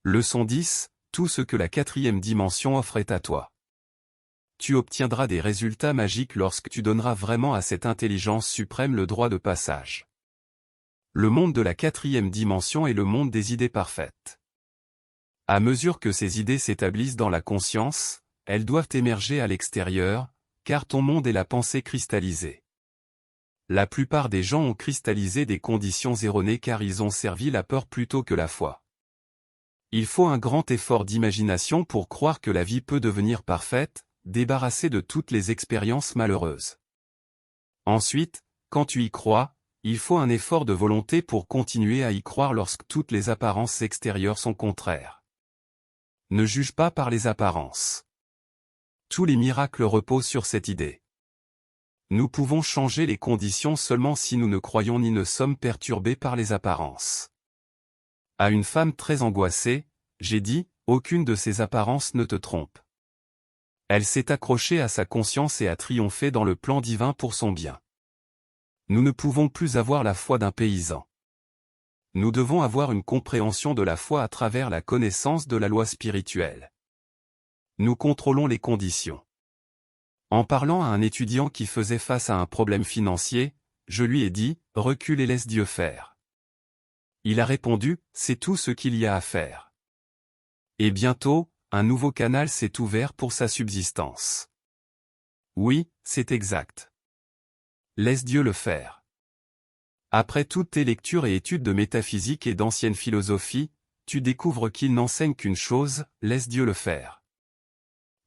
Leçon 10, tout ce que la quatrième dimension offrait à toi. Tu obtiendras des résultats magiques lorsque tu donneras vraiment à cette intelligence suprême le droit de passage. Le monde de la quatrième dimension est le monde des idées parfaites. À mesure que ces idées s'établissent dans la conscience, elles doivent émerger à l'extérieur, car ton monde est la pensée cristallisée. La plupart des gens ont cristallisé des conditions erronées car ils ont servi la peur plutôt que la foi. Il faut un grand effort d'imagination pour croire que la vie peut devenir parfaite, débarrassée de toutes les expériences malheureuses. Ensuite, quand tu y crois, il faut un effort de volonté pour continuer à y croire lorsque toutes les apparences extérieures sont contraires. Ne juge pas par les apparences. Tous les miracles reposent sur cette idée. Nous pouvons changer les conditions seulement si nous ne croyons ni ne sommes perturbés par les apparences. À une femme très angoissée, j'ai dit, aucune de ces apparences ne te trompe. Elle s'est accrochée à sa conscience et a triomphé dans le plan divin pour son bien. Nous ne pouvons plus avoir la foi d'un paysan. Nous devons avoir une compréhension de la foi à travers la connaissance de la loi spirituelle. Nous contrôlons les conditions. En parlant à un étudiant qui faisait face à un problème financier, je lui ai dit, recule et laisse Dieu faire. Il a répondu, c'est tout ce qu'il y a à faire. Et bientôt, un nouveau canal s'est ouvert pour sa subsistance. Oui, c'est exact. Laisse Dieu le faire. Après toutes tes lectures et études de métaphysique et d'ancienne philosophie, tu découvres qu'il n'enseigne qu'une chose, laisse Dieu le faire.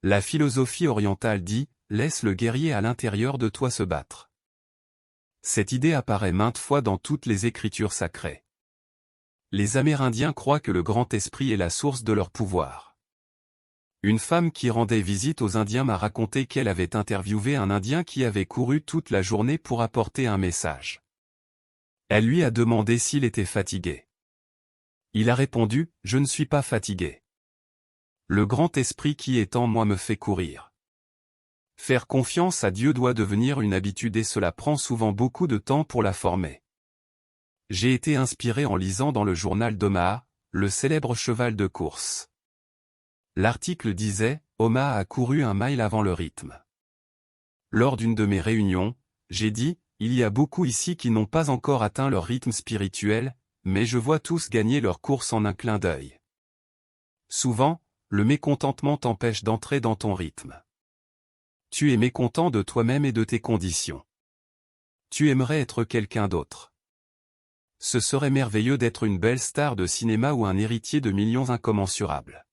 La philosophie orientale dit, laisse le guerrier à l'intérieur de toi se battre. Cette idée apparaît maintes fois dans toutes les écritures sacrées. Les Amérindiens croient que le grand esprit est la source de leur pouvoir. Une femme qui rendait visite aux Indiens m'a raconté qu'elle avait interviewé un Indien qui avait couru toute la journée pour apporter un message. Elle lui a demandé s'il était fatigué. Il a répondu, « Je ne suis pas fatigué. Le grand esprit qui est en moi me fait courir. » Faire confiance à Dieu doit devenir une habitude et cela prend souvent beaucoup de temps pour la former. J'ai été inspiré en lisant dans le journal d'Omaha, le célèbre cheval de course. L'article disait, Omaha a couru 1 mile avant le rythme. Lors d'une de mes réunions, j'ai dit, il y a beaucoup ici qui n'ont pas encore atteint leur rythme spirituel, mais je vois tous gagner leur course en un clin d'œil. Souvent, le mécontentement t'empêche d'entrer dans ton rythme. Tu es mécontent de toi-même et de tes conditions. Tu aimerais être quelqu'un d'autre. Ce serait merveilleux d'être une belle star de cinéma ou un héritier de millions incommensurables.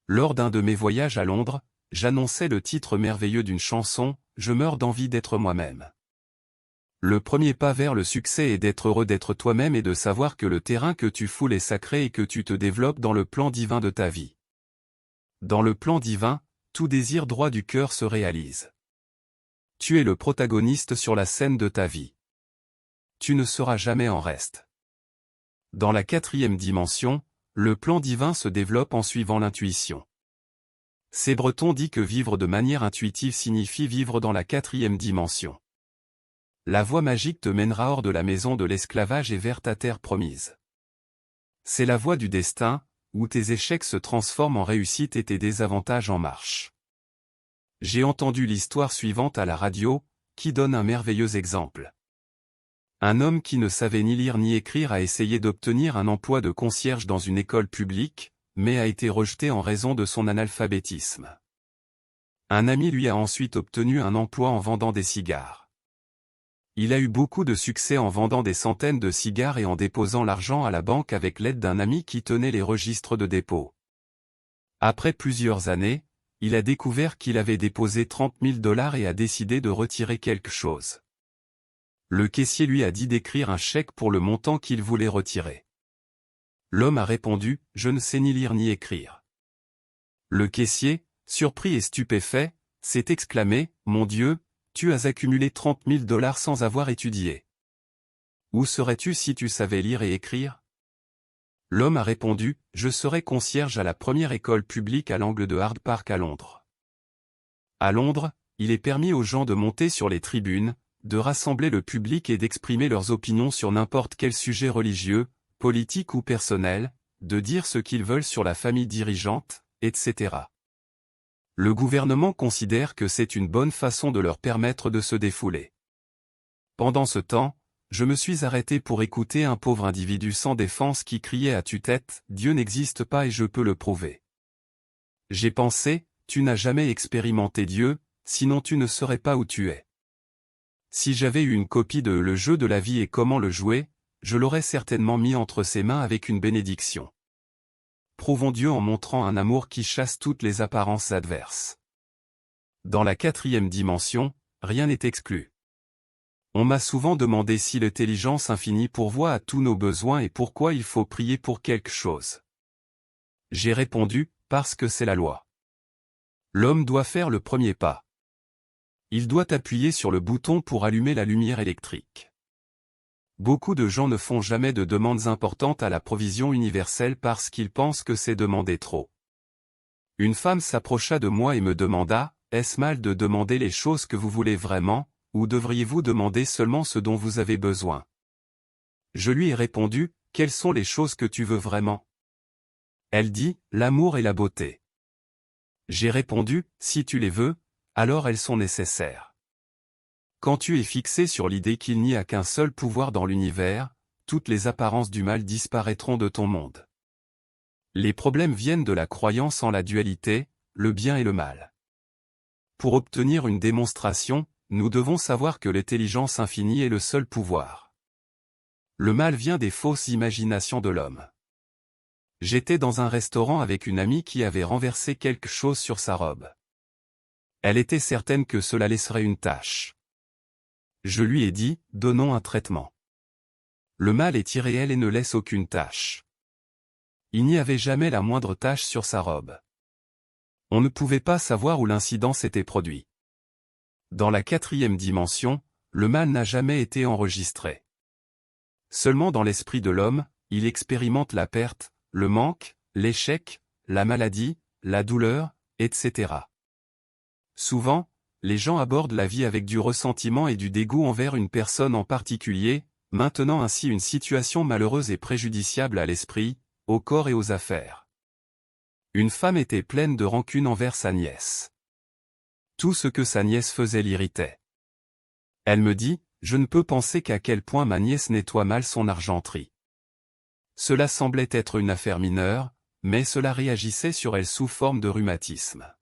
Lors d'un de mes voyages à Londres, j'annonçais le titre merveilleux d'une chanson, « Je meurs d'envie d'être moi-même ». Le premier pas vers le succès est d'être heureux d'être toi-même et de savoir que le terrain que tu foules est sacré et que tu te développes dans le plan divin de ta vie. Dans le plan divin, tout désir droit du cœur se réalise. Tu es le protagoniste sur la scène de ta vie. Tu ne seras jamais en reste. Dans la quatrième dimension, le plan divin se développe en suivant l'intuition. C'est Breton dit que vivre de manière intuitive signifie vivre dans la quatrième dimension. La voie magique te mènera hors de la maison de l'esclavage et vers ta terre promise. C'est la voie du destin, où tes échecs se transforment en réussite et tes désavantages en marche. J'ai entendu l'histoire suivante à la radio, qui donne un merveilleux exemple. Un homme qui ne savait ni lire ni écrire a essayé d'obtenir un emploi de concierge dans une école publique, mais a été rejeté en raison de son analphabétisme. Un ami lui a ensuite obtenu un emploi en vendant des cigares. Il a eu beaucoup de succès en vendant des centaines de cigares et en déposant l'argent à la banque avec l'aide d'un ami qui tenait les registres de dépôt. Après plusieurs années, il a découvert qu'il avait déposé 30 000 $ et a décidé de retirer quelque chose. Le caissier lui a dit d'écrire un chèque pour le montant qu'il voulait retirer. L'homme a répondu, « Je ne sais ni lire ni écrire. » Le caissier, surpris et stupéfait, s'est exclamé, « Mon Dieu, tu as accumulé 30 000 $ sans avoir étudié. Où serais-tu si tu savais lire et écrire ?» L'homme a répondu, « Je serai concierge à la première école publique à l'angle de Hyde Park à Londres. » À Londres, il est permis aux gens de monter sur les tribunes, de rassembler le public et d'exprimer leurs opinions sur n'importe quel sujet religieux, politique ou personnel, de dire ce qu'ils veulent sur la famille dirigeante, etc. Le gouvernement considère que c'est une bonne façon de leur permettre de se défouler. Pendant ce temps, je me suis arrêté pour écouter un pauvre individu sans défense qui criait à tue-tête « Dieu n'existe pas et je peux le prouver ». J'ai pensé, tu n'as jamais expérimenté Dieu, sinon tu ne serais pas où tu es. Si j'avais eu une copie de Le jeu de la vie et comment le jouer, je l'aurais certainement mis entre ses mains avec une bénédiction. Prouvons Dieu en montrant un amour qui chasse toutes les apparences adverses. Dans la 4e dimension, rien n'est exclu. On m'a souvent demandé si l'intelligence infinie pourvoit à tous nos besoins et pourquoi il faut prier pour quelque chose. J'ai répondu, parce que c'est la loi. L'homme doit faire le premier pas. Il doit appuyer sur le bouton pour allumer la lumière électrique. Beaucoup de gens ne font jamais de demandes importantes à la provision universelle parce qu'ils pensent que c'est demander trop. Une femme s'approcha de moi et me demanda, « Est-ce mal de demander les choses que vous voulez vraiment, ou devriez-vous demander seulement ce dont vous avez besoin ?» Je lui ai répondu, « Quelles sont les choses que tu veux vraiment ?» Elle dit, « L'amour et la beauté. » J'ai répondu, « Si tu les veux, alors elles sont nécessaires. » Quand tu es fixé sur l'idée qu'il n'y a qu'un seul pouvoir dans l'univers, toutes les apparences du mal disparaîtront de ton monde. Les problèmes viennent de la croyance en la dualité, le bien et le mal. Pour obtenir une démonstration, nous devons savoir que l'intelligence infinie est le seul pouvoir. Le mal vient des fausses imaginations de l'homme. J'étais dans un restaurant avec une amie qui avait renversé quelque chose sur sa robe. Elle était certaine que cela laisserait une tache. Je lui ai dit, donnons un traitement. Le mal est irréel et ne laisse aucune tache. Il n'y avait jamais la moindre tache sur sa robe. On ne pouvait pas savoir où l'incident s'était produit. Dans la 4e dimension, le mal n'a jamais été enregistré. Seulement dans l'esprit de l'homme, il expérimente la perte, le manque, l'échec, la maladie, la douleur, etc. Souvent, les gens abordent la vie avec du ressentiment et du dégoût envers une personne en particulier, maintenant ainsi une situation malheureuse et préjudiciable à l'esprit, au corps et aux affaires. Une femme était pleine de rancune envers sa nièce. Tout ce que sa nièce faisait l'irritait. Elle me dit, « Je ne peux penser qu'à quel point ma nièce nettoie mal son argenterie. » Cela semblait être une affaire mineure, mais cela réagissait sur elle sous forme de rhumatisme.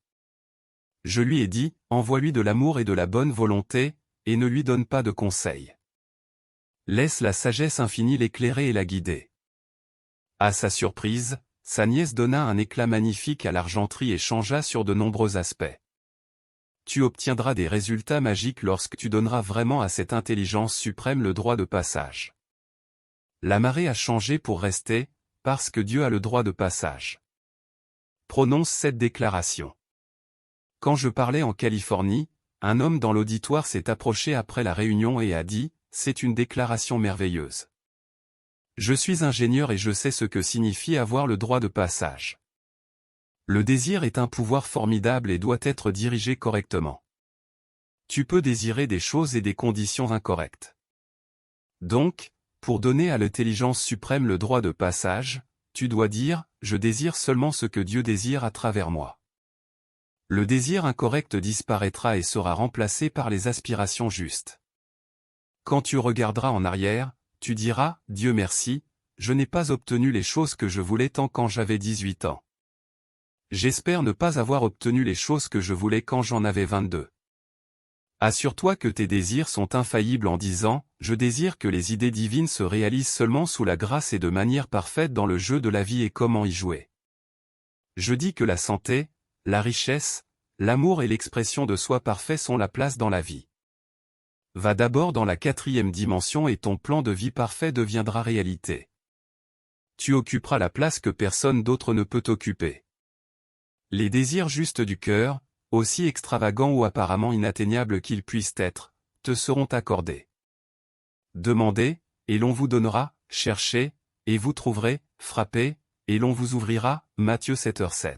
Je lui ai dit, envoie-lui de l'amour et de la bonne volonté, et ne lui donne pas de conseils. Laisse la sagesse infinie l'éclairer et la guider. À sa surprise, sa nièce donna un éclat magnifique à l'argenterie et changea sur de nombreux aspects. Tu obtiendras des résultats magiques lorsque tu donneras vraiment à cette intelligence suprême le droit de passage. La marée a changé pour rester, parce que Dieu a le droit de passage. Prononce cette déclaration. Quand je parlais en Californie, un homme dans l'auditoire s'est approché après la réunion et a dit, « C'est une déclaration merveilleuse. Je suis ingénieur et je sais ce que signifie avoir le droit de passage. Le désir est un pouvoir formidable et doit être dirigé correctement. Tu peux désirer des choses et des conditions incorrectes. Donc, pour donner à l'intelligence suprême le droit de passage, tu dois dire, « Je désire seulement ce que Dieu désire à travers moi. » Le désir incorrect disparaîtra et sera remplacé par les aspirations justes. Quand tu regarderas en arrière, tu diras, « Dieu merci, je n'ai pas obtenu les choses que je voulais tant quand j'avais 18 ans. J'espère ne pas avoir obtenu les choses que je voulais quand j'en avais 22. » Assure-toi que tes désirs sont infaillibles en disant, « Je désire que les idées divines se réalisent seulement sous la grâce et de manière parfaite dans le jeu de la vie et comment y jouer. Je dis que la santé, la richesse, l'amour et l'expression de soi parfait sont la place dans la vie. Va d'abord dans la 4e dimension et ton plan de vie parfait deviendra réalité. Tu occuperas la place que personne d'autre ne peut occuper. Les désirs justes du cœur, aussi extravagants ou apparemment inatteignables qu'ils puissent être, te seront accordés. Demandez, et l'on vous donnera, cherchez, et vous trouverez, frappez, et l'on vous ouvrira, Matthieu 7h7.